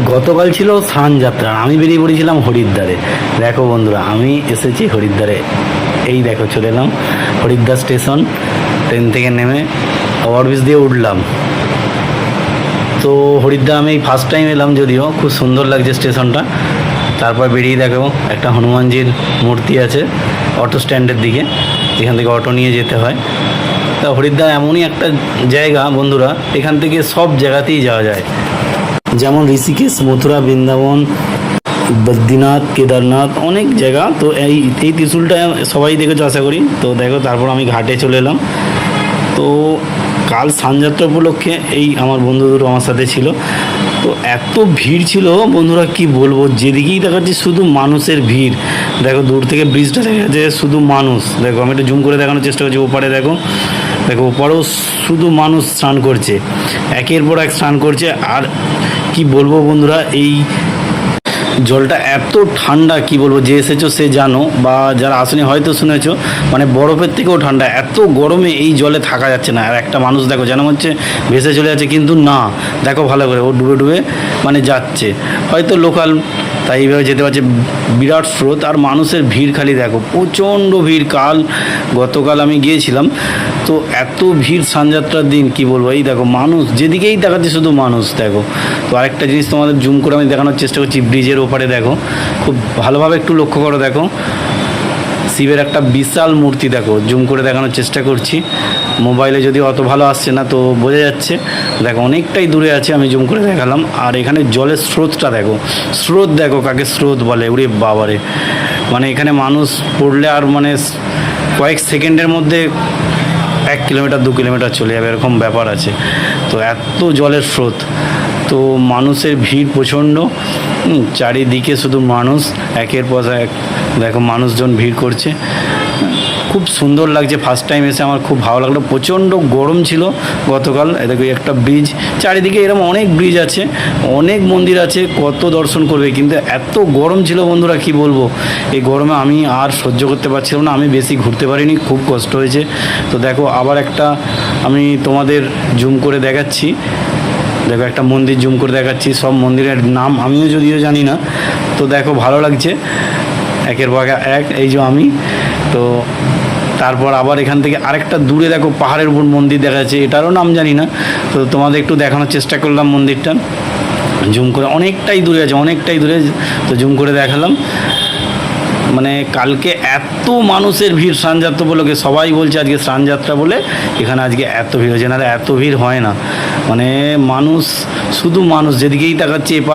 গতকাল ছিল স্নান যাত্রা, আমি বেরিয়ে পড়েছিলাম হরিদ্বারে। দেখো বন্ধুরা, আমি এসেছি হরিদ্বারে। এই দেখো চলে এলাম হরিদ্বার স্টেশন। ট্রেন থেকে নেমে ওভারব্রিজ দিয়ে উঠলাম। তো হরিদ্বার আমি ফার্স্ট টাইম এলাম, যদিও খুব সুন্দর লাগছে স্টেশনটা। তারপর বেরিয়ে দেখো একটা হনুমানজির মূর্তি আছে অটো স্ট্যান্ডের দিকে, এখান থেকে অটো নিয়ে যেতে হয়। তা হরিদ্বার এমনই একটা জায়গা বন্ধুরা, এখান থেকে সব জায়গাতেই যাওয়া যায়, যেমন ঋষিকেশ, মথুরা, বৃন্দাবন, বদ্রীনাথ, কেদারনাথ, অনেক জায়গা। তো এই ত্রিশূলটা সবাই দেখেছো আশা করি। তো দেখো, তারপর আমি ঘাটে চলে এলাম। তো কাল স্নানযাত্রা উপলক্ষে এই আমার বন্ধু দুটো আমার সাথে ছিল। তো এত ভিড় ছিল বন্ধুরা, কি বলবো, যেদিকেই দেখাচ্ছি শুধু মানুষের ভিড়। দেখো দূর থেকে ব্রিজটা দেখা যাচ্ছে, শুধু মানুষ। দেখো আমি একটু জুম করে দেখানোর চেষ্টা করছি। ওপারে দেখো, দেখো ওপারেও শুধু মানুষ স্নান করছে, একের পর এক স্নান করছে। আর কি বলবো বন্ধুরা, এই জলটা এত ঠান্ডা, কি বলবো, যে এসেছো সে জানো, বা যারা আসেনি হয়তো শুনেছো, মানে বরফের থেকেও ঠান্ডা। এত গরমে এই জলে থাকা যাচ্ছে না। আর একটা মানুষ দেখো যেন হচ্ছে ভেসে চলে যাচ্ছে, কিন্তু না, দেখো ভালো করে, ও ডুবে ডুবে মানে যাচ্ছে, হয়তো লোকাল, তাই এইভাবে যেতে পারছে। বিরাট স্রোত আর মানুষের ভিড়, খালি দেখো প্রচণ্ড ভিড়। গতকাল আমি গিয়েছিলাম, তো এত ভিড় স্নানযাত্রার দিন, কি বলবো। এই দেখো মানুষ, যেদিকেই দেখাচ্ছে শুধু মানুষ। দেখো, তো আরেকটা জিনিস তোমাদের জুম করে আমি দেখানোর চেষ্টা করছি। ব্রিজের ওপারে দেখো, খুব ভালোভাবে একটু লক্ষ্য করো। দেখো শিবের একটা বিশাল মূর্তি, দেখো জুম করে দেখানোর চেষ্টা করছি। মোবাইলে যদি অত ভালো আসছে না, তো বোঝা যাচ্ছে। দেখো অনেকটাই দূরে আছে, আমি জুম করে দেখালাম। আর এখানে জলের স্রোতটা দেখো, স্রোত দেখো কাকে স্রোত বলে, উড়ে বাবারে। মানে এখানে মানুষ পড়লে আর মানে কয়েক সেকেন্ডের মধ্যে 1 কিলোমিটার 2 কিলোমিটার চলে যাবে, এরকম ব্যাপার আছে। তো এত জলের স্রোত, তো মানুষের ভিড় প্রচণ্ড। চারিদিকে শুধু মানুষ, একের পর এক দেখো মানুষজন ভিড় করছে। খুব সুন্দর লাগছে, ফার্স্ট টাইম এসে আমার খুব ভালো লাগলো। প্রচণ্ড গরম ছিল গতকাল। দেখো একটা ব্রিজ, চারিদিকে এরকম অনেক ব্রিজ আছে, অনেক মন্দির আছে, কত দর্শন করবে, কিন্তু এত গরম ছিল বন্ধুরা, কি বলবো। এই গরমে আমি আর সহ্য করতে পারছিলাম না, আমি বেশি ঘুরতে পারিনি, খুব কষ্ট হয়েছে। তো দেখো আবার একটা আমি তোমাদের জুম করে দেখাচ্ছি। দেখো একটা মন্দির জুম করে দেখাচ্ছি, সব মন্দিরের নাম আমিও যদিও জানি না। তো দেখো ভালো লাগছে, একের পর এক, এই যে আমি। তো তারপর আবার এখান থেকে আরেকটা দূরে দেখো পাহাড়ের উপর মন্দির দেখা যাচ্ছে, এটারও নাম জানি না। তো তোমাদের একটু দেখানোর চেষ্টা করলাম মন্দিরটা জুম করে, অনেকটাই দূরে আছে, অনেকটাই দূরে। তো জুম করে দেখালাম। মানে কালকে এত মানুষের ভিড় স্নানযাত্রা উপলক্ষে, সবাই বলছে আজকে স্নানযাত্রা বলে এখানে আজকে এত ভিড় হয়েছে, নাহলে এত ভিড় হয় না। মানে মানুষ, শুধু মানুষ, যেদিকেই তাকাচ্ছে